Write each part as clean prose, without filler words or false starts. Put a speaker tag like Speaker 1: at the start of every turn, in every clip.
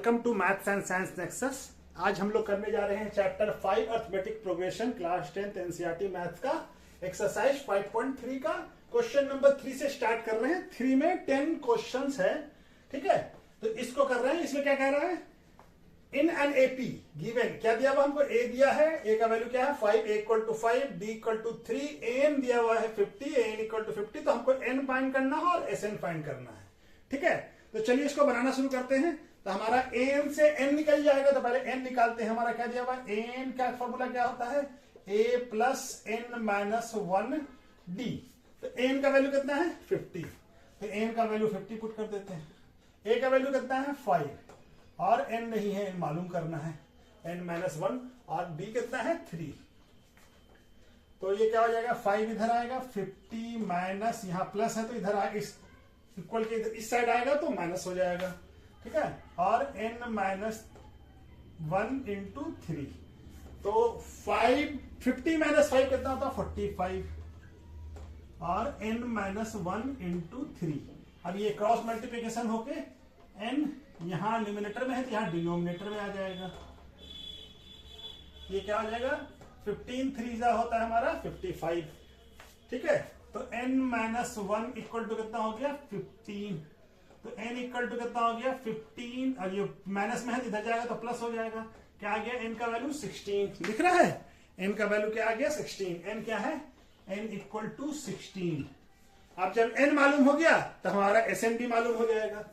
Speaker 1: Welcome to maths and science nexus. आज हम लोग करने जा रहे हैं chapter 5 arithmetic progression class 10th NCERT maths का एक्सरसाइज 5.3 का क्वेश्चन नंबर 3 से स्टार्ट कर रहे हैं। 3 में 10 क्वेश्चंस है, ठीक है। तो इसको कर रहे हैं। इसमें क्या कह रहा है, इन एन एपी गिवन क्या दिया हुआ हमको, ए दिया है, ए का वैल्यू क्या है 5, A equal to 5, D equal to 3, N दिया हुआ है 50, एन इक्वल टू 50। तो हमको एन फाइंड करना है और एस एन फाइंड करना है, ठीक है। तो चलिए इसको बनाना शुरू करते हैं। तो हमारा एन से एन निकल जाएगा, तो पहले एन निकालते हैं। हमारा क्या दिया हुआ है, एन का फॉर्मूला क्या होता है, ए प्लस एन माइनस 1 डी। तो एन का वैल्यू कितना है 50, तो एन का वैल्यू 50 पुट कर देते हैं। ए का वैल्यू कितना है 5 और एन नहीं है, एन मालूम करना है, एन माइनस 1, और डी कितना है 3। तो ये क्या हो जाएगा, 5 इधर आएगा, 50 माइनस यहाँ प्लस है तो इधर आएगा, इस इक्वल के इस साइड आएगा तो माइनस हो जाएगा, ठीक है। और n माइनस 1 इंटू 3, तो 50 माइनस 5 कितना होता है 45, और n माइनस 1 इंटू 3। अब ये क्रॉस मल्टीप्लीकेशन होके n यहां न्यूमिनेटर में है तो यहां डिनोमिनेटर में आ जाएगा। ये क्या हो जाएगा, 15 3 होता है हमारा 55, ठीक है। तो n माइनस 1 इक्वल टू कितना हो गया 15, तो n इक्वल टू कितना हो गया 15, और ये माइनस में है इधर जाएगा तो प्लस हो जाएगा। क्या आ गया, n का वैल्यू 16 दिख रहा है, n का वैल्यू क्या आ गया 16। n क्या है, n इक्वल टू 16। अब जब n मालूम हो गया तो हमारा Sn भी मालूम हो जाएगा।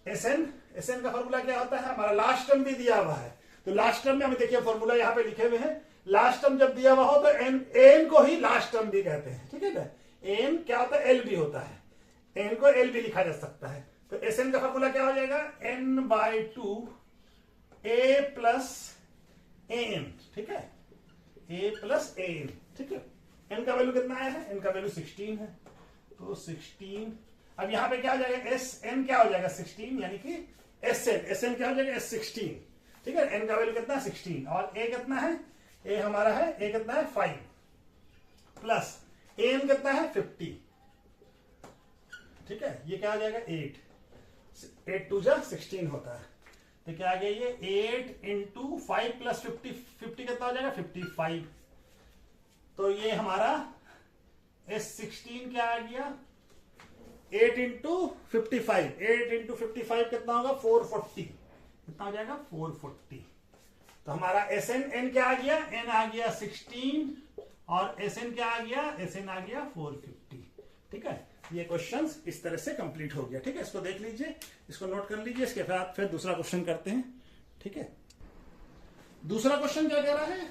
Speaker 1: Sn का फॉर्मूला क्या होता है, हमारा लास्ट टर्म भी दिया हुआ है। तो लास्ट टर्म में हमें देखिए फॉर्मूला यहाँ पे लिखे हुए हैं, लास्ट टर्म जब दिया हुआ हो तो एन को ही लास्ट टर्म भी कहते हैं, ठीक है ना। एन क्या होता है, एल भी होता है, एन को एल भी लिखा जा सकता है। तो एस एन का फॉर्मूला क्या हो जाएगा, n by 2 a plus a n, ठीक है, ए प्लस ए एन, ठीक है। एन का वैल्यू कितना आया है, एन का वैल्यू 16 है, तो 16। अब यहां पे क्या हो जाएगा, एस एन क्या हो जाएगा 16, यानी कि एस एन क्या हो जाएगा S16, ठीक है। एन का वैल्यू कितना है 16, और ए कितना है, ए हमारा है, ए कितना है 5 प्लस एन कितना है 50, ठीक है। ये क्या आ जाएगा 8 टू जा 16 होता है। तो क्या आ गया ये 8 इंटू 5 प्लस 50 कितना हो जाएगा 55। तो ये हमारा S16 क्या आ गया 8 इंटू 55, 8 इंटू 55 कितना होगा 440, कितना हो जाएगा 440। तो हमारा एन क्या आ गया, एन आ गया 16, और एन क्या आ गया, एन आ गया 450, ठीक है। ये क्वेश्चंस इस तरह से कंप्लीट हो गया, ठीक है। इसको देख लीजिए, इसको नोट कर लीजिए, इसके बाद फिर दूसरा क्वेश्चन करते हैं, ठीक है। दूसरा क्वेश्चन क्या कह रहा है,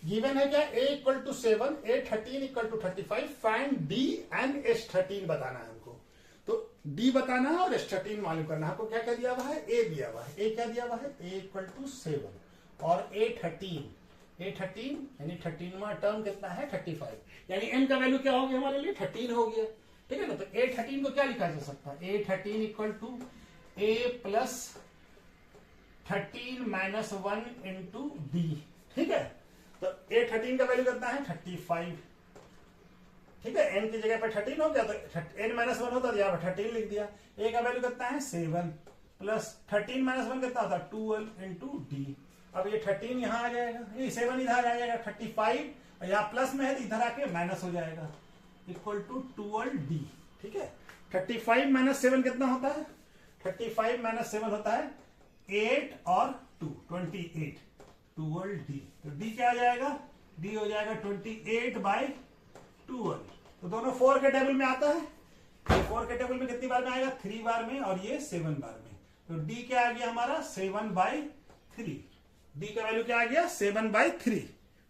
Speaker 1: गिवन है क्या, a equal to 7, a 13 equal to 35, find d and S13 बताना है हमको। तो d बताना है और S13 मालूम करना है। हमको क्या क्या दिया हुआ है, a दिया हुआ है, a क्या दिया हुआ है, a इक्वल टू 7 और a 13 यानी 13वां टर्म कितना है 35, यानी n का वैल्यू क्या हो गया हमारे लिए 13 हो गया, ठीक है ना। तो a 13 को क्या लिखा जा सकता है, a 13 equal to a plus 13 minus 1 into d, ठीक है। तो a 13 का वैल्यू कितना है 35, ठीक है। n की जगह पर 13 हो गया तो n माइनस 1 होता है, यहाँ पर 13 लिख दिया। a का वैल्यू कितना है 7 प्लस 13 माइनस 1 कितना होता है 12 इंटू डी। अब ये 13 यहाँ आ जाएगा, ये 7 इधर आ जाएगा 35, और यहाँ प्लस में है तो इधर आके माइनस हो जाएगा, इक्वल टू 12d, ठीक है। 35 माइनस 7 कितना होता है, 35 माइनस 7 होता है 8 और 2 28, 12d। तो d क्या आ जाएगा, d हो जाएगा 28 बाई 12। तो दोनों 4 के टेबल में आता है, ये 4 के टेबल में कितनी बार में आएगा 3 बार में, और ये 7 बार में। तो d क्या आ गया हमारा 7 बाई 3, d का वैल्यू क्या आ गया 7 बाई 3,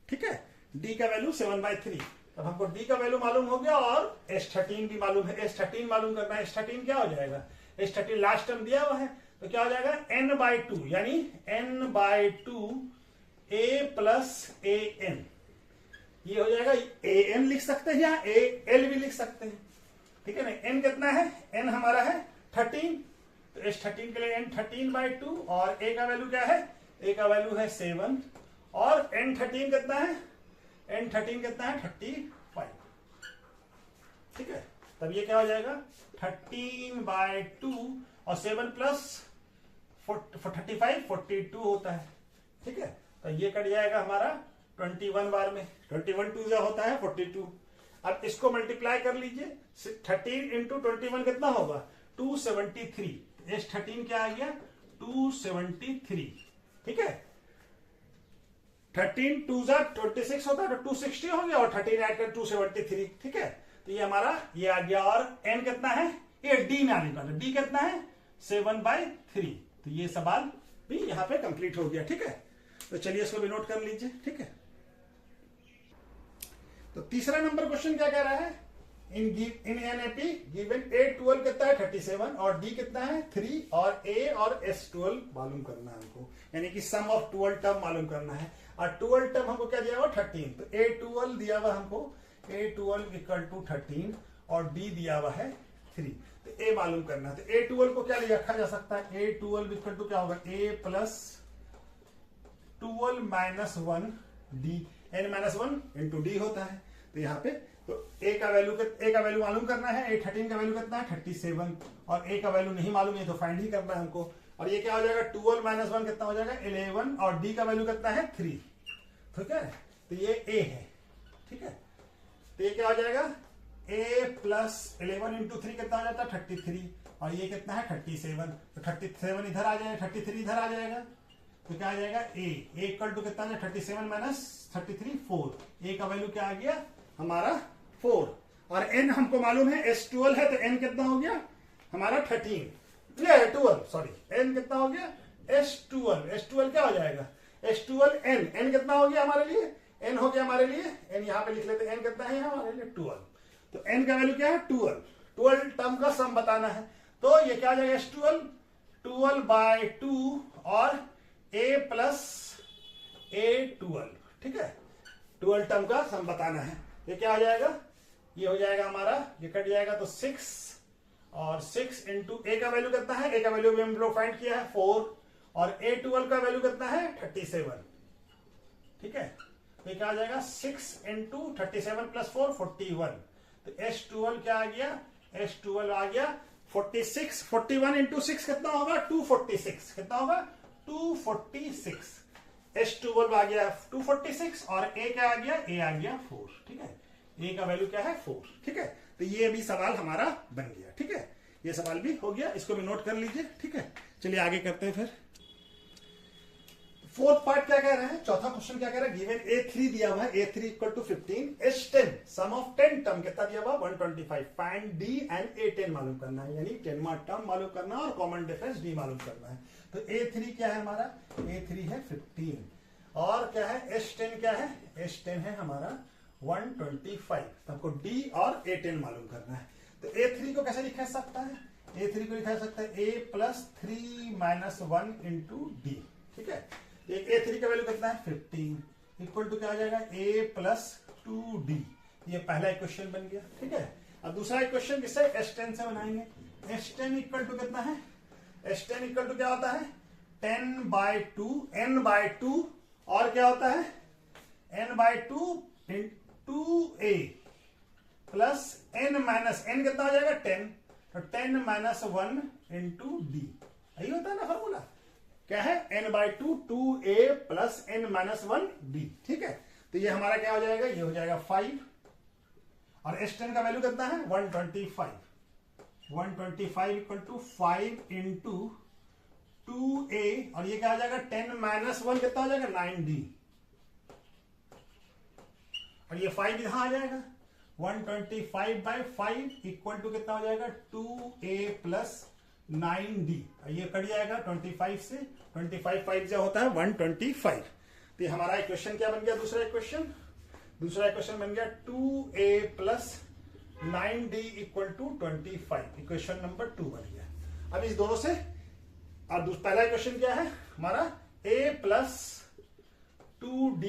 Speaker 1: ठीक है। d का वैल्यू 7 बाई 3। अब हमको d का वैल्यू मालूम हो गया और S13 भी मालूम है। S13 मालूम करना है, S13 क्या हो जाएगा, S13 लास्ट टर्म दिया हुआ है, तो क्या हो जाएगा n बाई 2, यानी n by 2 a plus a n। ये हो जाएगा a n लिख सकते हैं या a l भी लिख सकते हैं, ठीक है ना। n कितना है, n हमारा है 13, तो S13 के लिए n 13 बाई 2, और a का वैल्यू क्या है, a का वैल्यू है 7, और n13 कितना है, n13 कितना है 35, ठीक है। तब ये क्या हो जाएगा 13 बाई 2 और 7 प्लस 35 42 होता है, ठीक है। तो ये कट जाएगा हमारा 21 बार में, 21 2 जा होता है 42। अब इसको मल्टीप्लाई कर लीजिए, 13 इंटू 21 कितना होगा 273। एस 13 क्या आ गया 273, ठीक है। 13 2 जा 26 होता है तो 260 हो गया और 13 ऐड कर 273, ठीक है। तो ये हमारा ये आ गया। और n कितना है, ये d ना निकालो, d कितना है 7/3। तो ये सवाल भी यहां पे कंप्लीट हो गया, ठीक है। तो चलिए इसको भी नोट कर लीजिए, ठीक है। तो तीसरा नंबर क्वेश्चन क्या कह रहा है, इन एनएपी गिवन A12 कितना है 37 और D कितना है 3 और A और S12 मालूम करना है हमको, यानी कि सम ऑफ 12 टर्म मालूम करना है। और 12 टर्म हमको क्या दिया हुआ 13, तो A12 दिया हुआ हमको A12 इक्वल टू 13 और D दिया हुआ है 3, तो A मालूम करना है। तो A12 को क्या लिखा जा सकता है, A12 इक्वल टू क्या होगा A plus 12 minus 1 D, n minus 1 into D होता है। तो यहाँ पे तो A का वैल्यू मालूम करना है, A13 का वैल्यू कितना है 37 और A का वैल्यू नहीं मालूम है तो फाइंड ही करना है हमको। और ये क्या हो जाएगा 12 माइनस 1 कितना हो जाएगा 11 और D का वैल्यू कितना है 3, ठीक है। तो ये A है, ठीक है। तो ये क्या हो जाएगा A प्लस 11 इंटू 3 कितना हो जाता है 33 और ये कितना है 37। तो 37 इधर आ जाएगा, 33 इधर आ जाएगा, तो क्या आ जाएगा A इक्वल टू कितना है 37 माइनस 33 4। A का वैल्यू क्या आ गया हमारा 4 और n हमको मालूम है S12 है, तो n कितना हो गया हमारा 12 सॉरी, n कितना हो गया S12 क्या हो जाएगा S12 n कितना हो गया हमारे लिए, n हो गया हमारे लिए, n यहाँ पे लिख लेते n कितना है हमारे लिए 12। तो n का वैल्यू क्या है 12 टर्म का सम बताना है। तो ये क्या आ जाएगा S12 और A प्लस A12, ठीक है। 12 टर्म का सम बताना है। ये क्या हो जाएगा, ये हो जाएगा हमारा, ये कट जाएगा तो 6 और 6 इंटू A का वैल्यू कितना है, A का वैल्यू भी हम लोग फाइंड किया है 4 और A12 का वैल्यू कितना है 37, ठीक है। तो ये क्या आ जाएगा 6 इंटू 37 प्लस 4 41। तो S12 क्या आ गया, S12 आ गया 46, 41 इंटू 6 कितना होगा 246, कितना होगा 246। S12 आ गया 246 और A क्या आ गया, A आ गया 4, ठीक है। A का वैल्यू क्या है 4, ठीक है। तो ये भी सवाल हमारा बन गया, ठीक है। ये सवाल भी हो गया, इसको भी नोट कर लीजिए, ठीक है। चलिए आगे करते हैं फिर। फोर्थ पार्ट क्या कह रहे हैं, चौथा क्वेश्चन क्या कह रहा है, गिवन A3 दिया हुआ है, A3 equal to 15, S10 sum of 10 term कितना दिया हुआ 125, फाइंड D एंड A10 मालूम करना है, यानी 10वां टर्म मालूम करना है और कॉमन डिफरेंस D मालूम करना है। तो A3 क्या है हमारा, A3 है 15 और क्या है S10 क्या है, S10 है हमारा 125। तो हमको D और A10 मालूम करना है। तो A3 को कैसे लिखा सकता है, A3 को लिखा सकता है A plus 3 minus 1 into D, ठीक है। एक A3 का वैल्यू कितना है 15 इक्वल टू क्या हो जाएगा A प्लस 2D। ये पहला इक्वेशन बन गया, ठीक है। अब दूसरा इक्वेशन किससे S10 से बनाएंगे, S10 इक्वल टू कितना है, S10 इक्वल टू क्या होता है 10/2 n/2 और क्या होता है n/2 into A plus n minus n कितना हो जाएगा 10, तो 10 माइनस 1 इंटू D, यही होता है ना फॉर्मूला, क्या है n/2 2A plus n minus 1D, ठीक है। तो ये हमारा क्या हो जाएगा, ये हो जाएगा 5 और S10 का वैल्यू कितना है 125 इक्वल टू 5 इंटू 2A और ये क्या हो जाएगा 10 माइनस 1 कितना हो जाएगा 9D और ये 5 यहां आ जाएगा 125/5 इक्वल टू कितना हो जाएगा 2A प्लस 9D, ये कट जाएगा 25 से, 25 5 जो होता है 125। तो ये हमारा इक्वेशन क्या बन गया, दूसरा इक्वेशन बन गया 2A plus 9D equal to 25, equation number 2 बन गया। अब इस दोनों से अब पहला इक्वेशन क्या है हमारा A plus 2D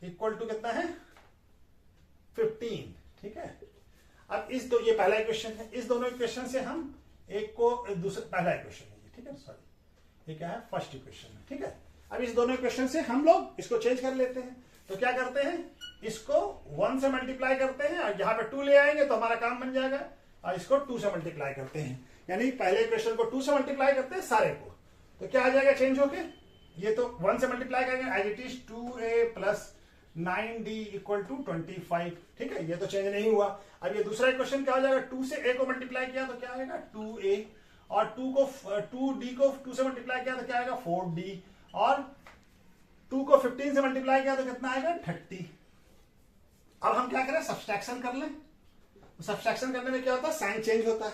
Speaker 1: equal to कितना है 15, ठीक है। अब ये पहला इक्वेशन है, इस दोनों इक्वेशन से हम एक को दूसरा पहला इक्वेशन है, ठीक है, सॉरी ये क्या है फर्स्ट इक्वेशन है, ठीक है। अब इस दोनों इक्वेशन से हम लोग इसको चेंज कर लेते हैं। तो क्या करते हैं, इसको 1 से मल्टीप्लाई करते हैं और यहाँ पे 2 ले आएंगे तो हमारा काम बन जाएगा, और इसको 2 से मल्टीप्लाई करते हैं, यानी पहले इक्वेशन को 2 से मल्टीप्लाई करते हैं सारे को, तो क्या आ जाएगा चेंज होके, ये तो 1 से मल्टीप्लाई करेंगे as it is 2a plus 9d equal to 25। ठीक है, ये तो चेंज नहीं हुआ। अब ये दूसरा क्वेश्चन क्या हो जाएगा, 2 से a को मल्टीप्लाई किया तो क्या आएगा 2a, और 2d को 2 से मल्टीप्लाई किया तो क्या आएगा 4d, और 2 को 15 से मल्टीप्लाई किया तो कितना आएगा 30। अब हम क्या करें, सब्सट्रैक्शन कर लें। सब्सट्रैक्शन करने में क्या होता है, साइन चेंज होता है।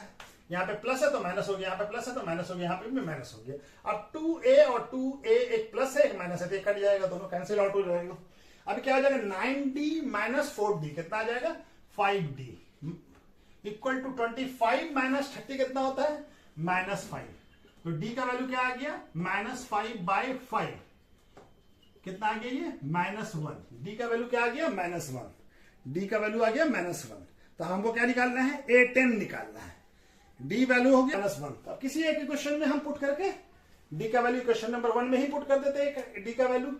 Speaker 1: यहाँ पे प्लस है तो माइनस हो गया, यहाँ पे प्लस है तो माइनस हो गया, यहाँ पे भी माइनस हो गया। अब 2a और 2a एक प्लस है एक माइनस है, तो कट जाएगा, दोनों कैंसिल आउट हो जाएगा। अब क्या हो जाएगा 9d माइनस 4d कितना आ जाएगा 5d इक्वल टू 25 माइनस 30 कितना होता है -5। तो d का वैल्यू क्या आ गया -5/5 कितना आ गया ये -1। d का वैल्यू क्या आ गया -1, d का वैल्यू आ गया -1। तो हमको क्या निकालना है a10 निकालना है, d वैल्यू हो गया -1। तो किसी एक क्वेश्चन में हम पुट करके d का वैल्यू क्वेश्चन नंबर 1 में ही पुट कर देते हैं d का वैल्यू।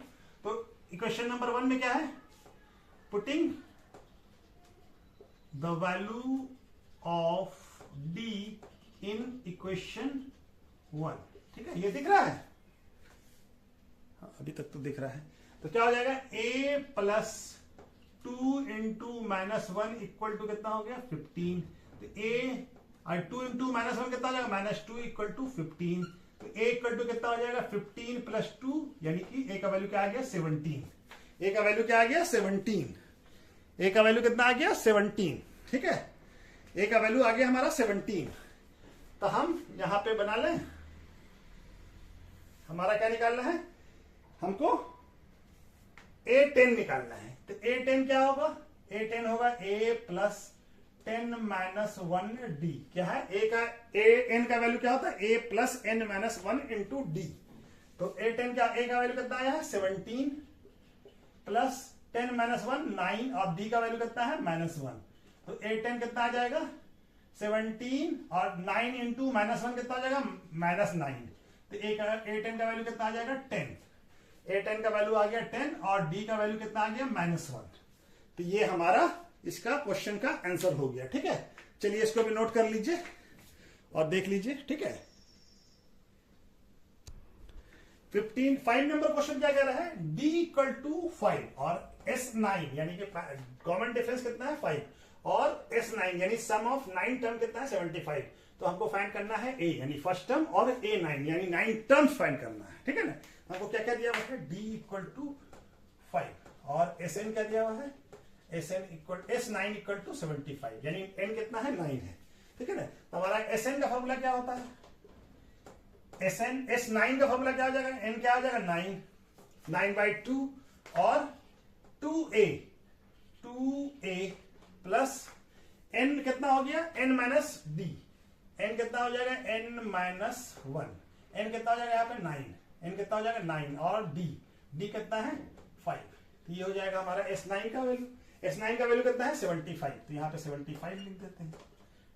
Speaker 1: तो इक्वेशन नंबर 1 में क्या है, putting the value of d in equation 1। ठीक है, ये दिख रहा है, हाँ, अभी तक तो दिख रहा है। तो क्या हो जाएगा a plus 2 into -1 equal to कितना हो गया 15। तो a और 2 इंटू -1 कितना हो जाएगा -2 इक्वल टू 15। तो a इक्वल टू कितना हो जाएगा 15 प्लस 2, यानी कि a का वैल्यू क्या आ गया 17। a का वैल्यू क्या आ गया 17। a का वैल्यू कितना आ गया 17। ठीक है, a का वैल्यू आ गया हमारा 17। तो हम यहां पे बना लें, हमारा क्या निकालना है, हमको a10 निकालना है। तो a10 क्या होगा, a10 होगा a प्लस 10 माइनस 1d। क्या है n का वैल्यू क्या होता है a plus n minus 1 into D. तो a10 का a का वैल्यू कितना आया है 17 प्लस 10 माइनस 1 9, और d का वैल्यू कितना है -1। तो a10 कितना आ जाएगा 17 और 9 इंटू -1 कितना आ जाएगा -9। तो a10 का वैल्यू कितना आ जाएगा 10। a10 का वैल्यू आ गया 10 और d का वैल्यू कितना आ गया -1। तो ये हमारा इसका क्वेश्चन का आंसर हो गया। ठीक है, चलिए इसको भी नोट कर लीजिए और देख लीजिए। ठीक है, 5 नंबर क्वेश्चन क्या कह रहा है, d इक्वल टू 5 और s9 यानी कि कॉमन डिफरेंस कितना है 5, और s9 यानी सम ऑफ 9 टर्म कितना है 75। तो हमको फाइंड करना है a यानी फर्स्ट टर्म और a9 यानी 9 टर्म्स फाइंड करना है। ठीक है ना, हमको क्या क्या दिया हुआ है d इक्वल टू 5 और sn क्या दिया हुआ है s9 इक्वल टू 75 यानी n कितना है 9 है। ठीक है ना, तो हमारा sn का फॉर्मूला क्या होता है, s9 का फॉर्मूला क्या हो जाएगा, n क्या आ जाएगा 9/2 और 2a प्लस n कितना हो गया n माइनस d, n कितना हो जाएगा n माइनस 1, n कितना हो जाएगा यहाँ पे 9, n कितना हो जाएगा 9 और d कितना है 5। तो ये हो जाएगा हमारा s9 का वैल्यू। s9 का वैल्यू कितना है 75, तो यहाँ पे 75 लिख देते हैं।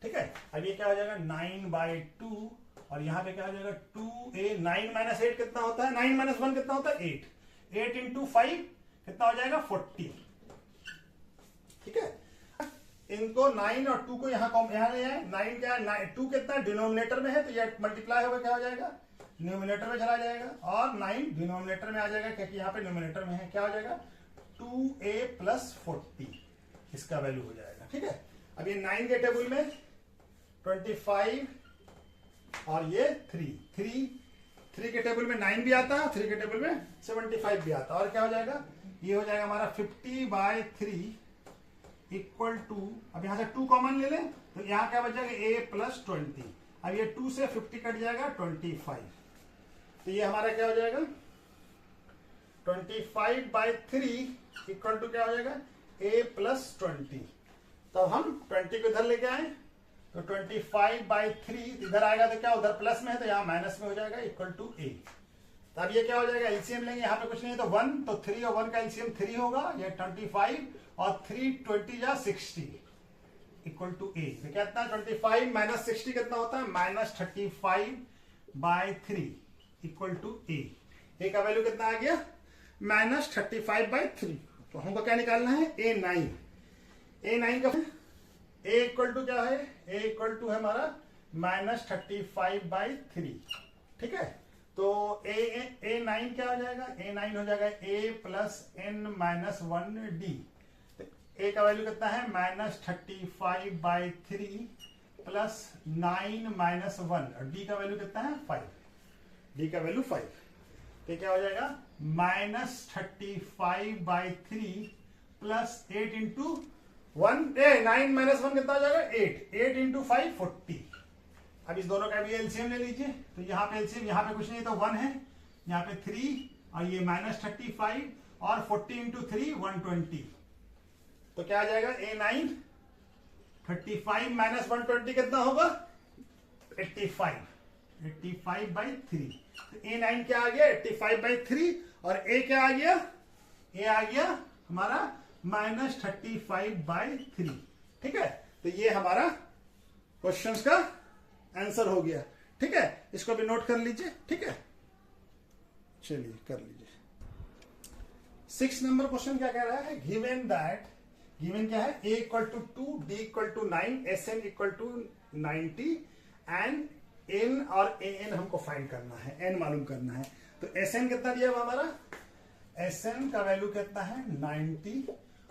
Speaker 1: ठीक है, अब ये क्या हो जाएगा 9/2 और यहाँ पे क्या हो जाएगा 2a। 9 माइनस 8 कितना होता है, 9 माइनस 1 कितना होता है 8 इंटू 5 कितना हो जाएगा 40। ठीक है, इनको 9 और 2 को यहाँ ले आए, 9 क्या है 2 कितना डिनोमिनेटर में है तो ये मल्टीप्लाई होगा क्या हो जाएगा न्यूमिनेटर में चला जाएगा, और 9 डिनोमिनेटर में आ जाएगा क्योंकि यहाँ पे न्यूमिनेटर में है, क्या हो जाएगा 2a प्लस 40 इसका वैल्यू हो जाएगा। ठीक है, अब ये 9 के टेबल में 25 और ये 3 के टेबल में 9 भी आता है, 3 के टेबल में 75 भी आता है, और क्या हो जाएगा ये हो जाएगा हमारा 50/3 इक्वल टू, अब यहां से 2 कॉमन ले लें तो यहां क्या बच जाएगा a प्लस 20। अब ये 2 से 50 कट जाएगा 25, तो ये हमारा क्या हो जाएगा 25/3 इक्वल टू क्या हो जाएगा a प्लस 20। तो हम 20 को इधर लेके आए तो 25/3 इधर आएगा तो क्या उधर प्लस में है तो यहाँ माइनस में हो जाएगा इक्वल टू a। तो अब ये क्या हो जाएगा एलसीएम लेंगे, यहाँ पे कुछ नहीं है तो 1, तो 3 और 1 का एलसीएम 3 होगा, ये 25 और 3 20 या 60 इक्वल टू a। तो क्या कितना 25 माइनस 60 कितना होता है -35/3 इक्वल टू a। a का वैल्यू कितना आ गया -35/3। तो हमको क्या निकालना है a9 का a इक्वल टू क्या है, a इक्वल टू है हमारा -35/3। ठीक है, तो A9 क्या हो जाएगा, A9 हो जाएगा A plus n minus 1D। ए का वैल्यू कितना है -35/3 प्लस 9 माइनस 1 और डी का वैल्यू कितना है 5। डी का वैल्यू 5, तो क्या हो जाएगा -35/3 प्लस 8 इंटू 1 9 माइनस 1 कितना हो जाएगा 8 इंटू 5 40। अब इस दोनों का भी एलसीएम ले लीजिए, तो यहाँ पे एलसीएम, यहाँ पे कुछ नहीं तो 1 है, यहाँ पे 3 और ये -35 और 40 इंटू 3 120। तो क्या आ जाएगा A9 35 माइनस 120 कितना होगा 85/3। तो A9 क्या आ गया 85/3 और A क्या आ गया, A आ गया हमारा -35/3। ठीक है, तो ये हमारा क्वेश्चंस का आंसर हो गया। ठीक है, इसको भी नोट कर लीजिए। ठीक है, चलिए कर लीजिए। 6 नंबर क्वेश्चन क्या कह रहा है, गिवन दैट, गिवन क्या है, a equal to 2, d equal to 9, sn equal to 90 and n और an हमको फाइंड करना है, n मालूम करना है। तो sn कितना दिया हुआ हमारा, sn का वैल्यू कितना है 90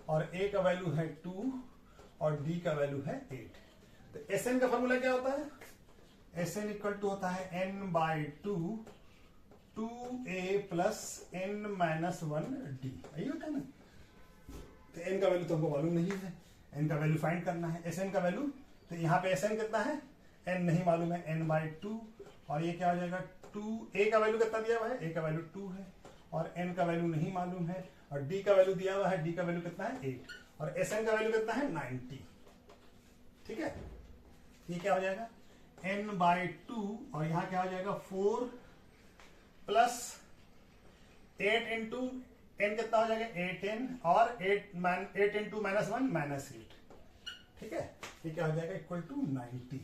Speaker 1: और a का वैल्यू है 2 और d का वैल्यू है 8। तो sn का फॉर्मूला क्या होता है, sn इक्वल टू होता है n/2 2a plus n minus 1d, यही होता है ना। तो n का वैल्यू तो हमको मालूम नहीं है, n का वैल्यू फाइंड करना है, sn का वैल्यू। तो यहाँ पे sn कितना है, n नहीं मालूम है, n/2 और ये क्या हो जाएगा 2, a का वैल्यू कितना दिया हुआ है, a का वैल्यू 2 है और n का वैल्यू नहीं मालूम है और d का वैल्यू दिया हुआ है, d का वैल्यू कितना है 8 और sn का वैल्यू कितना है 90। ठीक है, ये क्या हो जाएगा n/2 और यहाँ क्या हो जाएगा 4 प्लस 8 इंटू n कितना हो जाएगा 8n और 8 इंटू माइनस 1 -8। ठीक है, ये क्या हो जाएगा इक्वल टू 90।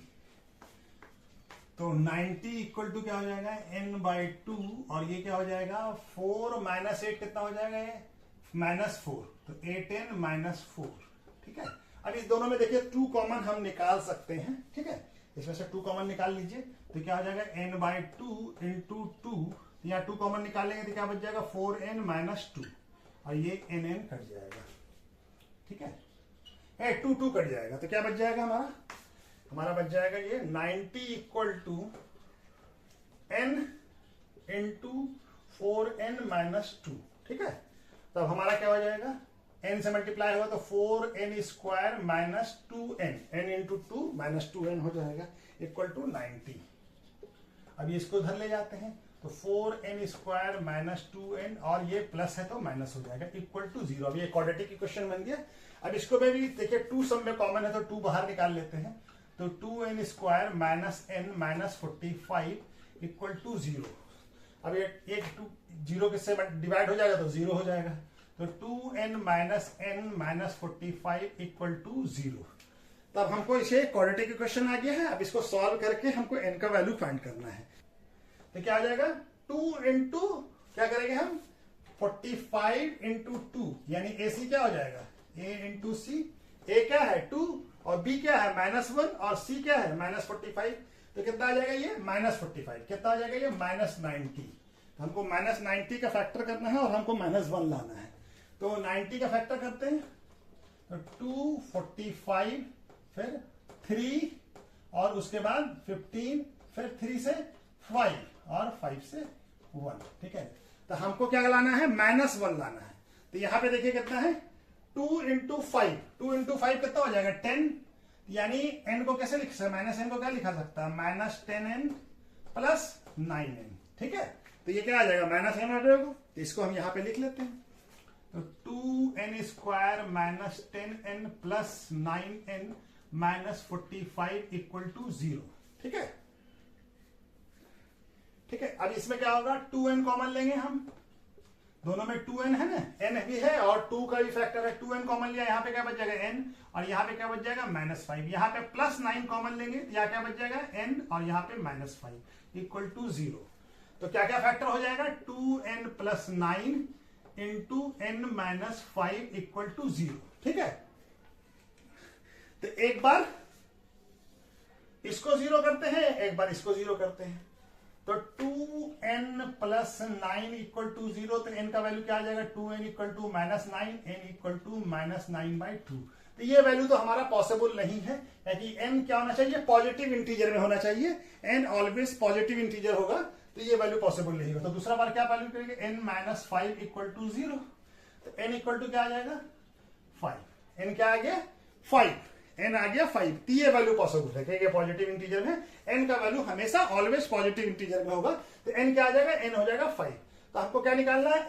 Speaker 1: तो 90 इक्वल टू क्या हो जाएगा n/2 और ये क्या हो जाएगा 4 माइनस 8 कितना हो जाएगा ये -4, तो 8n माइनस 4। ठीक है, अब इस दोनों में देखिए 2 कॉमन हम निकाल सकते हैं। ठीक है, इसमें से 2 कॉमन निकाल लीजिए, तो क्या हो जाएगा n/2 इंटू 2, यहाँ 2 कॉमन निकालेंगे तो क्या बच जाएगा 4n माइनस 2 और ये nn कट जाएगा। ठीक है, 2 कट जाएगा तो क्या बच जाएगा हमारा बच जाएगा ये 90 equal to n into 4n minus 2। ठीक है, तब हमारा क्या हो जाएगा, n से मल्टीप्लाई होगा तो 4n square minus 2n, n into 2 minus 2n हो जाएगा इक्वल टू 90। अब इसको इधर ले जाते हैं तो 4n स्क्वायर माइनस 2n और ये प्लस है तो माइनस हो जाएगा इक्वल टू 0। अब ये क्वाड्रेटिक इक्वेशन बन गया। अब इसको में भी देखिए 2 सब में कॉमन है तो 2 बाहर निकाल लेते हैं, तो 2n square minus n minus 45 equal to 0। अब ये 0 किससे डिवाइड हो जाएगा तो 0 हो जाएगा, तो 2n minus n minus 45 equal to 0। तब हमको इसे क्वाड्रेटिक इक्वेशन आ गया है। अब इसको सॉल्व करके हमको n का वैल्यू फाइंड करना है। तो क्या आ जाएगा 2 इंटू क्या करेंगे हम 45 इंटू 2 यानी AC क्या हो जाएगा A इंटू सी। A क्या है 2 और B क्या है -1 और C क्या है -45। तो कितना आ जाएगा ये -45, कितना आ जाएगा ये -90। तो हमको -90 का फैक्टर करना है और हमको -1 लाना है। तो 90 का फैक्टर करते हैं तो 2 45 फिर 3 और उसके बाद 15 फिर 3 से 5 और 5 से 1। ठीक है, तो हमको क्या लाना है -1 लाना है। तो यहां पे देखिए कितना है 2 इंटू 5, 2 इंटू 5 कितना हो जाएगा 10, यानी n को कैसे लिख सकते हैं, -n को क्या लिखा सकता है -10n प्लस 9n। ठीक है, तो ये क्या आ जाएगा -n आ जाएगा, तो इसको हम यहां पे लिख लेते हैं। तो 2n square minus 10n plus 9n minus 45 equal to 0। ठीक है, ठीक है, अब इसमें क्या होगा 2n कॉमन लेंगे हम, दोनों में 2n है ना, n भी है और 2 का भी फैक्टर है, 2n कॉमन लिया, यहाँ पे क्या बच जाएगा n और यहाँ पे क्या बच जाएगा -5, यहाँ पे +9 कॉमन लेंगे तो यहाँ क्या बच जाएगा n और यहाँ पे -5 इक्वल टू 0। तो क्या क्या फैक्टर हो जाएगा 2n plus 9 into n minus 5 equal to 0। ठीक है, तो एक बार इसको 0 करते हैं, एक बार इसको 0 करते हैं। तो 2n प्लस 9 इक्वल टू 0, तो n का वैल्यू क्या आ जाएगा, 2n equal to -9, n equal to -9/2। तो ये वैल्यू तो हमारा पॉसिबल नहीं है, क्योंकि n क्या होना चाहिए, पॉजिटिव इंटीजर में होना चाहिए, n ऑलवेज पॉजिटिव इंटीजर होगा, तो ये वैल्यू पॉसिबल नहीं होगा। तो दूसरा बार क्या वैल्यू करेंगे, n-5 इक्वल टू 0, तो n इक्वल टू क्या आ जाएगा 5, n क्या आ गया 5, n आ गया 5। तो ये वैल्यू पॉसिबल है क्योंकि पॉजिटिव इंटीजर में n का वैल्यू हमेशा ऑलवेज पॉजिटिव इंटीजर में होगा, तो n क्या आ जाएगा, n हो जाएगा 5। तो आपको क्या निकालना है,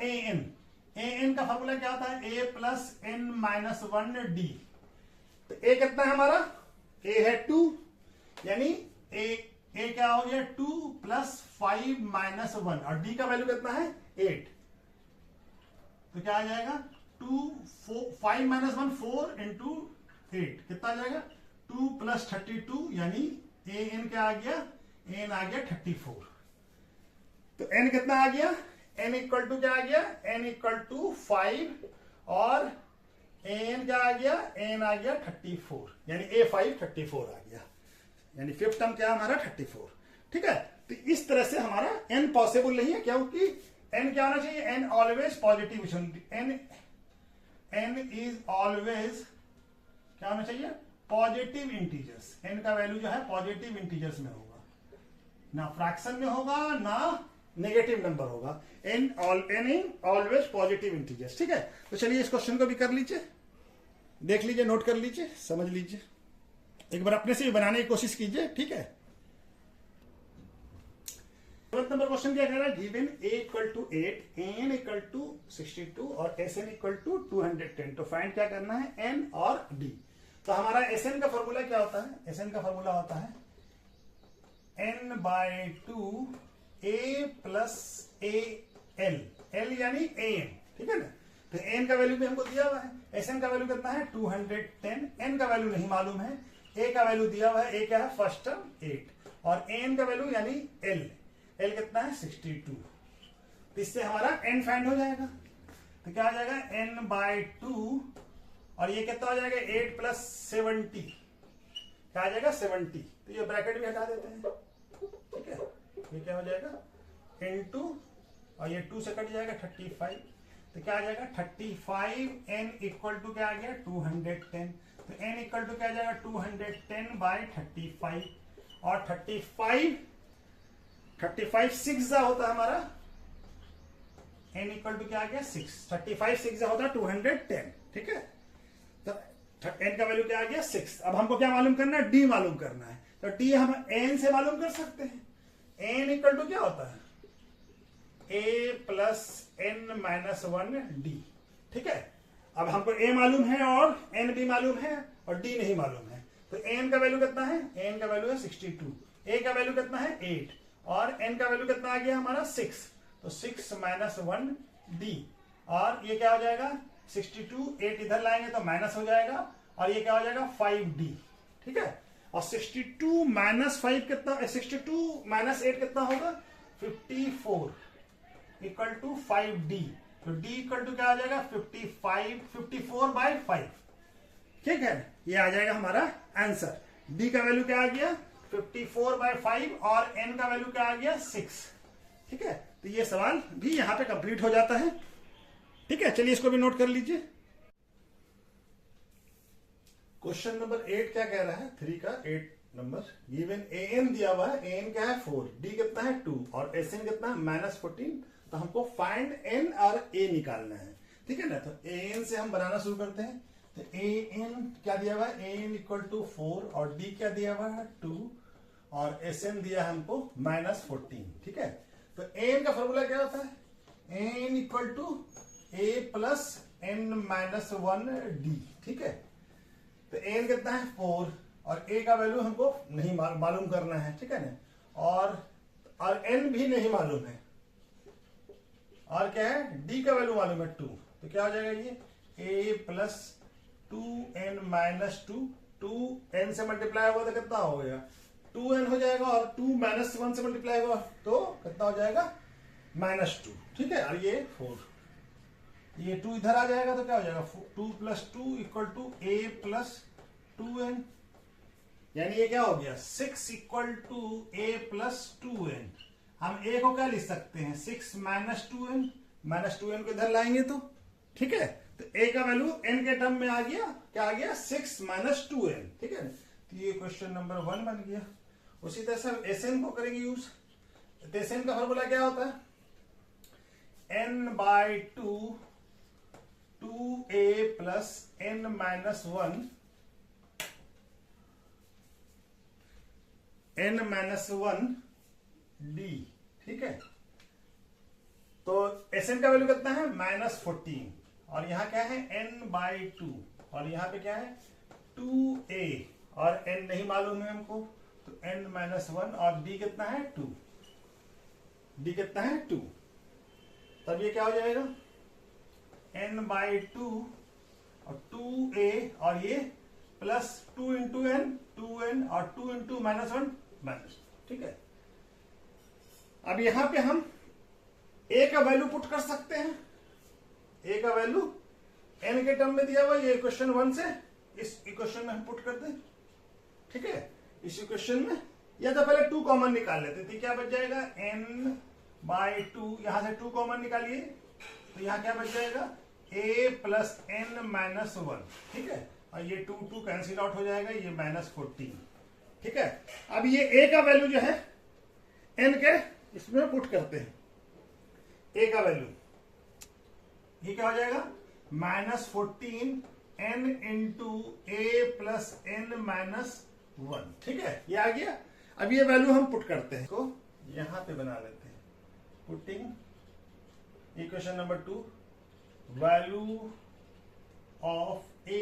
Speaker 1: an का फॉर्मूला क्या होता है, a प्लस n-1d। तो a कितना है हमारा, a है 2, यानी a क्या हो गया 2 प्लस 5 - 1, और d का वैल्यू कितना है 8। तो क्या आ जाएगा 5 - 1 4 इंटू 8, कितना आ जाएगा 2 प्लस 32, यानी an क्या आ गया, n आ गया 34। तो n कितना आ गया, n इक्वल टू क्या आ गया, n इक्वल टू 5, और an क्या आ गया, n आ गया 34, यानी a5 34 आ गया, यानी फिफ्थ टर्म क्या हमारा 34। ठीक है, तो इस तरह से हमारा n पॉसिबल नहीं है, क्योंकि n क्या होना चाहिए, n always positive, n is always क्या होना चाहिए, पॉजिटिव इंटीजर्स। n का वैल्यू जो है पॉजिटिव इंटीजर्स में होगा, ना फ्रैक्शन में होगा ना नेगेटिव नंबर होगा, n in always positive integers. ठीक है, तो चलिए इस क्वेश्चन को भी कर लीजिए, देख लीजिए, नोट कर लीजिए, समझ लीजिए, एक बार अपने से भी बनाने की कोशिश कीजिए। ठीक है, 7th नंबर क्वेश्चन क्या कह रहा है, given a equal to 8, n equal to 62 और sn इक्वल टू 210। तो फाइंड क्या करना है, n और d। तो हमारा sn का फॉर्मूला क्या होता है, sn का फॉर्मूला होता है n/2 a plus al, l यानी an। ठीक है ना, तो n का वैल्यू भी हमको दिया हुआ है, sn का वैल्यू कितना है 210, n का वैल्यू नहीं मालूम है, a का वैल्यू दिया हुआ है, a क्या है फर्स्ट टर्म 8, और an का वैल्यू यानी l कितना है 62। तो इससे हमारा n फाइंड हो जाएगा, तो क्या आ जाएगा n/2, और ये कितना हो जाएगा 8 प्लस 70, क्या आ जाएगा 70। तो ये ब्रैकेट भी हटा देते हैं। ठीक है, ये क्या हो जाएगा इनटू, और ये 2 से कट जाएगा 35, तो क्या आ जाएगा 35, n इक्वल टू क्या आ गया 210। तो n इक्वल टू क्या आ जाएगा 210/35, और 35 6 होता है हमारा, n इक्वल टू क्या आ गया 6, 35 6 होता है 210। ठीक है, तो n का वैल्यू क्या आ गया 6। अब हमको क्या मालूम करना है, d मालूम करना है, तो d हम n से मालूम कर सकते हैं। n इक्वल टू क्या होता है a प्लस n-1d। ठीक है, अब हमको a मालूम है और n भी मालूम है और d नहीं मालूम है, तो n का वैल्यू कितना है, n का वैल्यू है 62, a का वैल्यू कितना है 8, और n का वैल्यू कितना आ गया हमारा 6, तो 6 - 1d, और ये क्या हो जाएगा 62, 8 इधर लाएंगे तो माइनस हो जाएगा, और ये क्या हो जाएगा 5d। ठीक है, और 62 - 5 कितना, 62 - 8 कितना होगा 54 इक्वल टू 5d। तो d इक्वल टू क्या आ जाएगा 54/5। ठीक है, ये आ जाएगा हमारा आंसर। d का वैल्यू क्या आ गया 54/5, और n का वैल्यू क्या आ गया 6। ठीक है, तो ये सवाल भी यहां पे कंप्लीट हो जाता है। ठीक है, चलिए इसको भी नोट कर लीजिए। क्वेश्चन नंबर 8 क्या कह रहा है, 3 का 8 नंबर, गिवन an दिया हुआ है, an क्या है 4, d कितना है 2, और sn कितना है -14। तो हमको फाइंड n और a निकालना है। ठीक है ना, तो an से हम बनाना शुरू करते हैं। तो an क्या दिया हुआ है, an इक्वल टू 4, और d क्या दिया हुआ है 2, और sn दिया है हमको -14। ठीक है, तो an का फॉर्मूला क्या होता है, an equal to a plus n-1d। ठीक है, तो n कितना है 4, और a का वैल्यू हमको नहीं मालूम करना है। ठीक है ना, और n भी नहीं मालूम है, और क्या है d का वैल्यू मालूम है 2। तो क्या हो जाएगा ये a प्लस 2n-2, 2n से मल्टीप्लाई होगा तो कितना हो गया 2n हो जाएगा, और 2 - 1 से मल्टीप्लाई होगा तो कितना हो जाएगा -2। ठीक है, और ये 4, ये 2 इधर आ जाएगा तो क्या हो जाएगा 2 + 2 equal to a plus 2n, यानी ये क्या हो गया 6 equal to a plus 2n। हम a को क्या लिख सकते हैं 6 माइनस 2n, माइनस 2n को इधर लाएंगे तो ठीक है, तो a का वैल्यू n के टर्म में आ गया, क्या आ गया 6 माइनस 2n, ठीक है। तो ये क्वेश्चन नंबर 1 बन गया। उसी तरह से हम Sn को करेंगे यूज। तो Sn का फॉर्मूला क्या होता है n by 2a plus n minus 1 n minus 1 d, ठीक है। तो Sn का वैल्यू कितना है -14, और यहां क्या है n बाई 2, और यहां पे क्या है 2a, और n नहीं मालूम है हमको, तो n माइनस 1, और d कितना है 2, d कितना है 2। तब ये क्या हो जाएगा n बाई 2 और 2a, और ये प्लस 2 इंटू n 2n, और 2 इंटू माइनस 1 माइनस, ठीक है। अब यहां पे हम a का वैल्यू पुट कर सकते हैं। a का वैल्यू n के टर्म में दिया हुआ, ये इक्वेशन 1 से इस इक्वेशन में हम पुट कर दें, ठीक है। इस इक्वेशन में या तो पहले 2 कॉमन निकाल लेते, तो क्या बच जाएगा n बाई 2, यहां से 2 कॉमन निकालिए, तो यहां क्या बच जाएगा a प्लस n माइनस 1, ठीक है। और ये 2 कैंसिल आउट हो जाएगा, ये -14, ठीक है। अब ये a का वैल्यू जो है n के इसमें पुट करते हैं। a का वैल्यू ये क्या हो जाएगा -14 n into a plus n minus 1, ठीक है, ये आ गया। अब ये वैल्यू हम पुट करते हैं, इसको यहां पे बना लेते हैं, putting equation number 2, value of a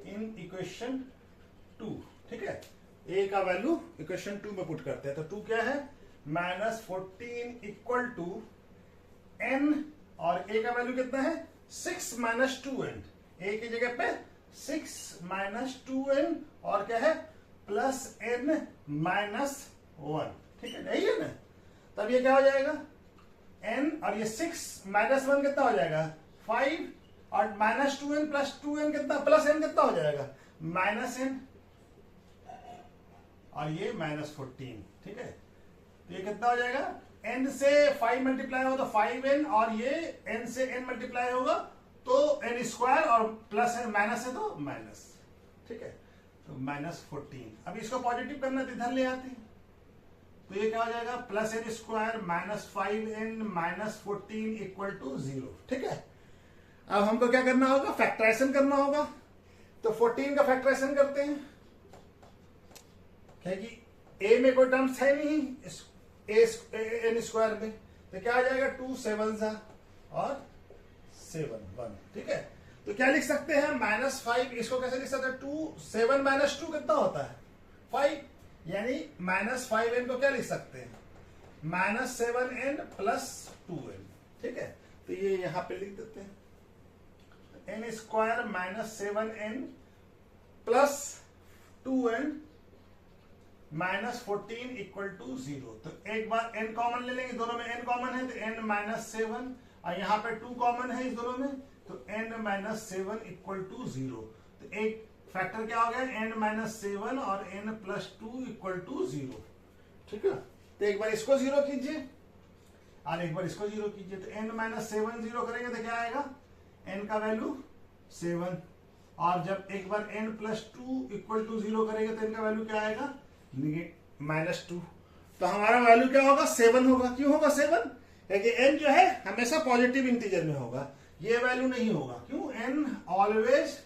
Speaker 1: in equation 2, ठीक है। a का वैल्यू इक्वेशन 2 में पुट करते हैं, तो 2 क्या है -14 इक्वल टू n, और a का वैल्यू कितना है 6 माइनस 2n, a की जगह पे 6 माइनस 2n, और क्या है प्लस n माइनस 1, ठीक है, यही है ना। तब ये क्या हो जाएगा n, और ये 6 माइनस 1 कितना हो जाएगा 5, और माइनस 2n प्लस 2n कितना, प्लस n कितना हो जाएगा -n, और ये -14, ठीक है। तो ये कितना हो जाएगा n से 5 मल्टीप्लाई होगा तो 5n, और ये n से n मल्टीप्लाई होगा तो n स्क्वायर, और प्लस n माइनस है तो माइनस, ठीक है, तो -14। अब इसको पॉजिटिव करना तो इधर ले आते हैं, तो ये क्या हो जाएगा plus n square minus 5n minus 14 equal to 0, ठीक है। अब हमको क्या करना होगा फैक्टराइजेशन करना होगा, तो 14 का फैक्टराइजेशन करते हैं, क्या कि a में कोई टर्म्स है नहीं n स्क्वायर में, तो क्या आ जाएगा 2 7 और 7 1, ठीक है। तो क्या लिख सकते हैं -5, इसको कैसे लिख सकते हैं 2 7 माइनस 2 कितना होता है 5, यानी -5n को क्या लिख सकते हैं -7n प्लस 2n, ठीक है। तो ये यहां पे लिख देते हैं n square -7n plus 2n -14 equal to 0। तो एक बार n कॉमन ले लेंगे, दोनों में n कॉमन है तो n -7, और यहाँ पे 2 कॉमन है इस दोनों में, तो n -7 इक्वल टू 0। तो एक फैक्टर क्या हो गया n -7 और n प्लस 2 इक्वल टू 0, ठीक है। तो एक बार इसको 0 कीजिए और एक बार इसको 0 कीजिए, तो n -7 0 करेंगे तो क्या आएगा n का वैल्यू 7, और जब एक बार n प्लस 2 इक्वल टू 0 करेंगे तो n का वैल्यू क्या आएगा -2। तो हमारा वैल्यू क्या होगा 7 होगा। क्यों होगा 7? क्योंकि n जो है हमेशा पॉजिटिव इंटीजर में होगा, ये वैल्यू नहीं होगा। क्यों? n always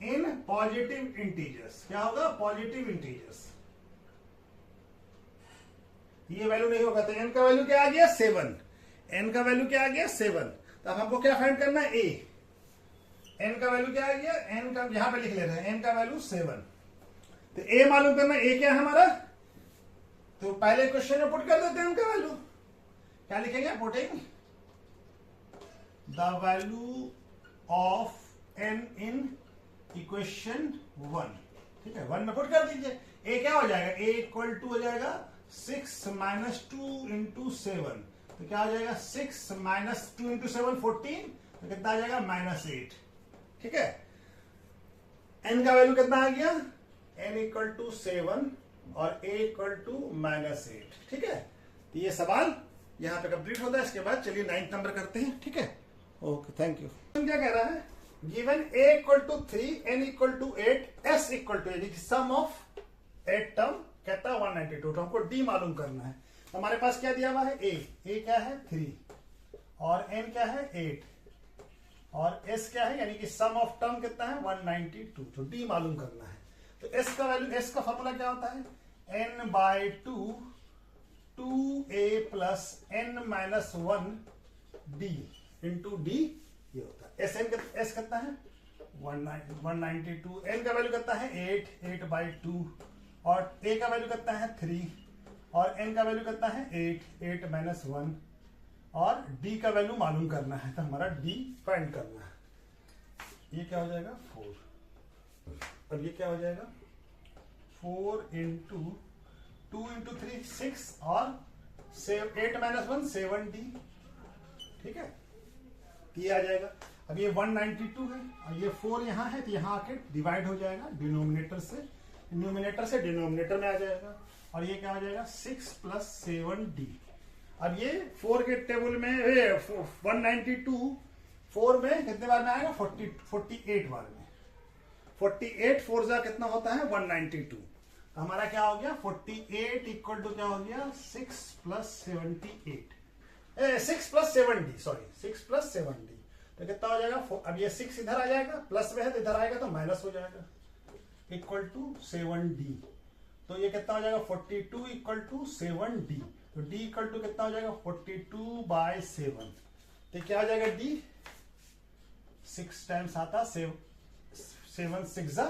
Speaker 1: in positive integers. क्या होगा? Positive integers. ये वैल्यू नहीं होगा, तो n का वैल्यू क्या आ गया 7। n का वैल्यू क्या आ गया 7। तो अब हमको क्या फाइंड करना है a। n का वैल्यू क्या आ गया, n का यहां पे लिख ले रहे हैं, n का वैल्यू 7। तो a मालूम करना, a क्या है हमारा, तो पहले क्वेश्चन में पुट कर देते हैं उनका वैल्यू। क्या लिखेंगे? Putting the value of n in equation 1। ठीक है, 1 में पुट कर दीजिए। a क्या हो जाएगा, a इक्वल टू हो जाएगा 6 माइनस 2 इंटू 7। तो क्या हो जाएगा 6 माइनस 2 इंटू 7 14। तो कितना आ जाएगा -8। ठीक है, n का वैल्यू कितना आ गया, n इक्वल टू 7 और a इक्वल टू -8। ठीक है, तो ये सवाल यहाँ पे कंप्लीट होता है। इसके बाद चलिए 9th नंबर करते हैं, ठीक है। Okay, thank you. क्या कह रहा है, given a equal to 3, n equal to 8, s equal to यानी कि सम ऑफ 8 टर्म कहता है 192। तो हमको d मालूम करना है। हमारे पास क्या दिया हुआ है, a क्या है 3 और n क्या है 8 और s क्या है यानी कि सम ऑफ टर्म कितना है 192। तो d मालूम करना है। तो s का वैल्यू, s का फॉर्मूला क्या होता है, n by 2a plus n minus 1 d into d ये होता है। s कितना है 192, n का वैल्यू कितना है 8 बाई 2 और a का वैल्यू कितना है 3 और n का वैल्यू कितना है 8 माइनस 1 और d का वैल्यू मालूम करना है। तो हमारा d फाइंड करना है। ये क्या हो जाएगा 4 और ये क्या हो जाएगा 4 इंटू 2 इंटू 3 6 और 8 माइनस 1 7d, ठीक है। ये आ जाएगा। अब ये 192 है और ये 4 यहाँ है तो यहाँ आके डिवाइड हो जाएगा डिनोमिनेटर से डिनोमिनेटर में आ जाएगा और ये क्या हो जाएगा 6 प्लस 7d। अब ये 4 के टेबल में 192 4 में कितने बार में आएगा 48 बार में। 48 4 जा कितना होता है 192। तो हमारा क्या हो गया 48 इक्वल टू क्या हो गया 6 plus 7d, sorry 6 plus 7d। तो कितना हो जाएगा, अब ये 6 इधर आ जाएगा, प्लस में है तो इधर आएगा तो माइनस हो जाएगा, इक्वल टू 7d। तो ये कितना हो जाएगा 42 इक्वल टू 7d। तो d इक्वल टू कितना हो जाएगा 42 बाय 7। तो क्या हो जाएगा d 6 टाइम्स आता 7 6 जा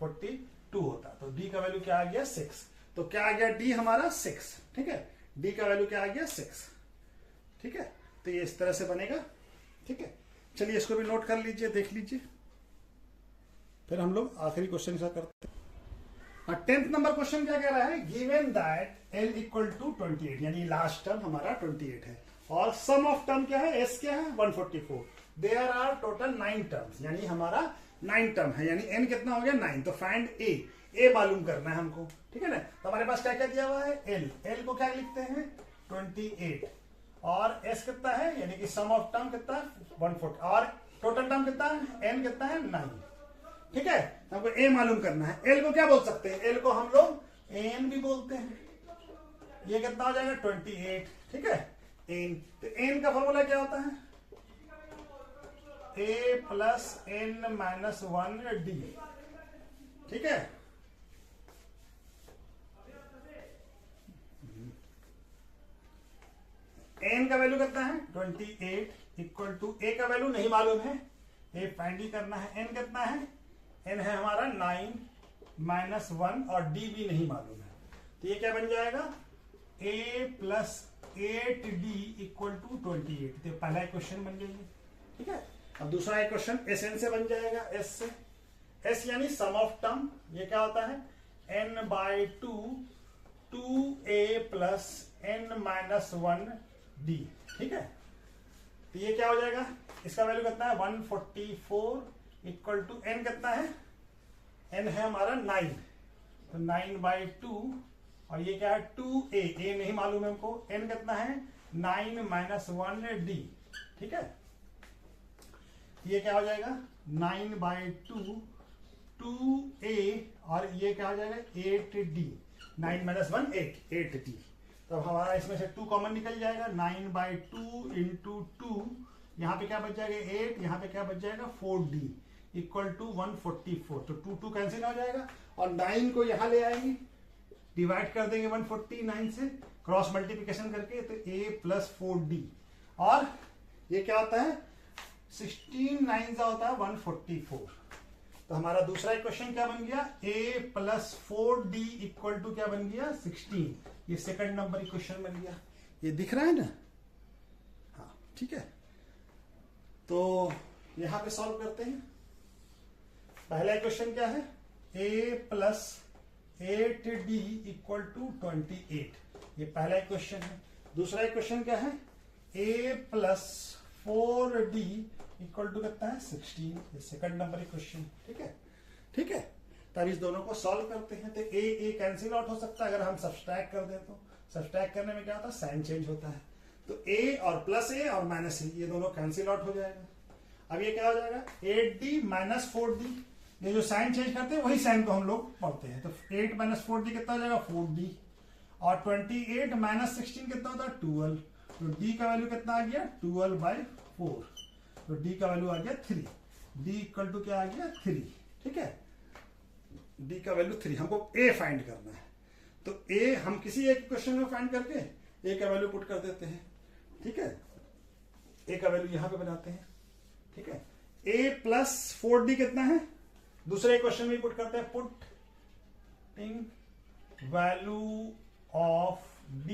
Speaker 1: 42 होता। तो d का वैल्यू क्या आ गया 6। तो क्या आ गया d हमारा 6, ठीक है। d का वैल्यू क्या आ गया 6, ठीक है। तो ये इस तरह से बनेगा, ठीक है। चलिए इसको भी नोट कर लीजिए, देख लीजिए, फिर हम लोग आखिरी क्वेश्चन का करते हैं। 10th नंबर क्वेश्चन क्या कह रहा है, given that l equal to 28 यानी लास्ट टर्म हमारा 28 है और सम ऑफ टर्म क्या है s क्या है 144। देयर आर टोटल 9 टर्म्स यानी हमारा 9 टर्म है यानी n कितना हो गया 9। तो फाइंड a मालूम करना है हमको, ठीक है ना। तो हमारे पास क्या क्या दिया हुआ है l को क्या लिखते हैं 28 और s कितना है यानी कि सम ऑफ टर्म कितना है 140 और टोटल टर्म कितना है n कितना है 9, ठीक है। हमको a मालूम करना है। l को क्या बोल सकते हैं, l को हम लोग an भी बोलते हैं। ये कितना हो जाएगा 28, ठीक है। n तो n का फॉर्मूला क्या होता है a plus n minus 1d, ठीक है। n का वैल्यू कितना है 28 इक्वल टू a का वैल्यू नहीं मालूम है, a फाइंड ही करना है। n कितना है, n है हमारा 9 माइनस 1 और d भी नहीं मालूम है। तो ये क्या बन जाएगा a plus 8d equal to 28। तो पहला क्वेश्चन बन जाएगी, ठीक है। अब दूसरा क्वेश्चन sn से बन जाएगा, s से, s यानी सम ऑफ टर्म, ये क्या होता है n by 2a plus n minus 1d, ठीक है। तो ये क्या हो जाएगा, इसका वैल्यू कितना है 144 इक्वल टू n कितना है, n है हमारा 9 तो 9 बाई 2 और ये क्या है 2a, a नहीं मालूम है हमको, n कितना है 9 माइनस 1d, ठीक है। ये क्या हो जाएगा 9 बाई 2a और ये क्या हो जाएगा 8d, 9 माइनस 1 8d। तो अब हमारा इसमें से 2 कॉमन निकल जाएगा, 9 बाई 2 इंटू 2, यहाँ पे क्या बच जाएगा 8, यहाँ पे क्या बच जाएगा 4d इक्वल टू 144। तो 2 कैंसिल हो जाएगा और 9 को यहाँ ले आएंगे, डिवाइड कर देंगे 149 से क्रॉस मल्टीप्लिकेशन करके, तो a प्लस 4d और ये क्या होता है 16 9 का होता है 144। तो हमारा दूसरा क्वेश्चन क्या बन गया a plus 4d equal to क्या बन गया 16। ये सेकंड नंबर क्वेश्चन बन गया, ये दिख रहा है ना, हाँ ठीक है। तो यहां पे सॉल्व करते हैं। पहला क्वेश्चन क्या है a plus 8d equal to 28, ये पहला क्वेश्चन है। दूसरा क्वेश्चन क्या है a plus 4d equal to कितना है 16, ये सेकंड नंबर क्वेश्चन, ठीक है। ठीक है, तब इस दोनों को सॉल्व करते हैं। तो a कैंसिल आउट हो सकता है अगर हम सब्सट्रैक्ट कर दें तो सब्सट्रैक्ट करने में क्या होता है, साइन चेंज होता है। तो ए और प्लस ए और माइनस ए ये दोनों कैंसिल आउट हो जाएगा। अब ये क्या हो जाएगा, 8d माइनस 4d, ये जो साइन चेंज करते हैं वही साइन को हम लोग पढ़ते हैं। तो 8 माइनस 4d कितना हो जाएगा, 4d। और 28 माइनस 16 कितना होता है, 12। तो d का वैल्यू कितना आ गया, 12/4। तो d का वैल्यू आ गया 3। d इक्वल टू क्या आ गया, 3। ठीक है, d का वैल्यू 3, हमको a फाइंड करना है। तो a हम किसी एक क्वेश्चन में फाइंड करके a का वैल्यू पुट कर देते हैं। ठीक है, a का वैल्यू यहां पे बनाते हैं। ठीक है, a प्लस 4d कितना है, दूसरे क्वेश्चन में पुट करते हैं, putting value of d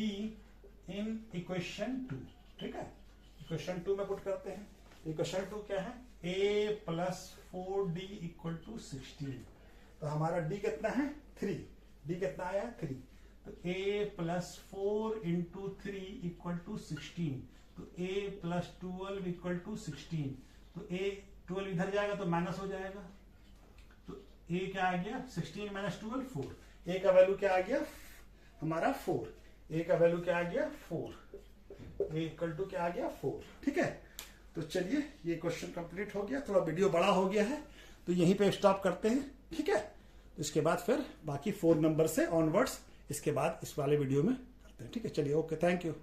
Speaker 1: in equation 2। ठीक है, इक्वेशन 2 में पुट करते हैं। इक्वेशन 2 क्या है, a plus 4d equal to 16। तो हमारा d कितना है, 3। d कितना आया, 3। तो a plus 4 into 3 equal to 16। तो a प्लस 12 इक्वल टू 16। तो a 12 इधर जाएगा तो माइनस हो जाएगा। तो a क्या आ गया, 16 माइनस 12 4। a का वैल्यू क्या आ गया हमारा 4। a का वैल्यू क्या आ गया 4। a इक्वल टू क्या आ गया 4। ठीक है, तो चलिए ये क्वेश्चन कंप्लीट हो गया। थोड़ा वीडियो बड़ा हो गया है तो यहीं पे स्टॉप करते हैं। ठीक है, तो इसके बाद फिर बाकी 4 नंबर से ऑनवर्ड्स इसके बाद इस वाले वीडियो में करते हैं। ठीक है, चलिए, ओके, थैंक यू।